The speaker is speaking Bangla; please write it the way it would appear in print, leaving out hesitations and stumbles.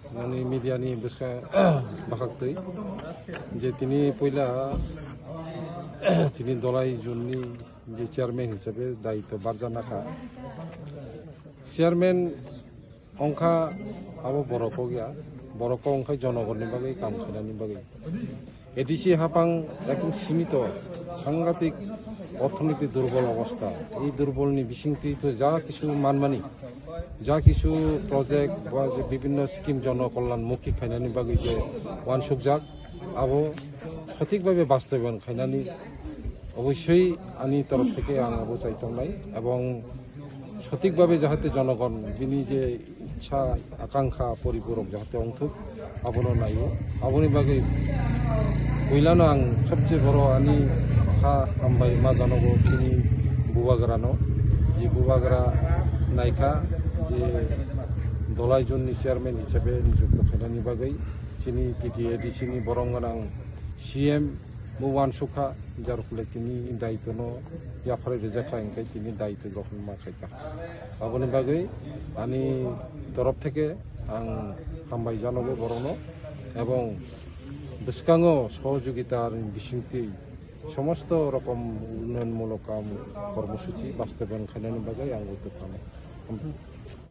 Nani media ni beska bakhaktui je tini poila tini dolai junni je chairman hisabe daitto barjanakha chairman ongkha abo boroko gya boroko ongkha jonogonni bagai kam khainani bagai ADC হাপাং একদম সীমিত সাংঘাতিক অর্থনীতি দুর্বল অবস্থা এই দুর্বলনি বিশৃঙ্খলি যা কিছু মানমানি যা কিছু প্রজেক্ট বা যে বিভিন্ন স্কিম জনকল্যাণমুখী খাইনানি বাকি যে ওয়ানসুক যাক আবো সঠিকভাবে বাস্তবায়ন খাইনানি অবশ্যই আনি তরফ থেকে আং আবো চাইতাম নাই এবং সঠিকভাবে যাহাতে জনগণ বিনি যে ইচ্ছা আকাঙ্ক্ষা পরিপূরক যাহাতে অংথুক আবনো নাইও আবনি বাকি কইলানো আং সবচেয়ে বড় আনি হা হামবাই মা জানাবো তিনি বুবাগ্রানো যে বুবাগ্রা নাইকা যে দলাই জননি চেয়ারম্যান হিসাবে নিযুক্ত খাইনানি বাগै চিনি টিটিএডিসিনি বরংগানাং সিএম মুওয়ান সুখা যার ফলে তিনি দায়িত্ব ইয়াফারে রেজাখা এনকাই তিনি দায়িত্ব গ্রহণ মাখাইতা আবনি বাগै আনি তরফ থেকে আং হামবাই জানাবো বরংনো এবং বেসকাঙ্গো সহযোগিতার বিশৃঙ্খলি সমস্ত রকম উন্নয়নমূলক কর্মসূচি বাস্তবায়ন খাইনানি বাগै আং উদ্যোগ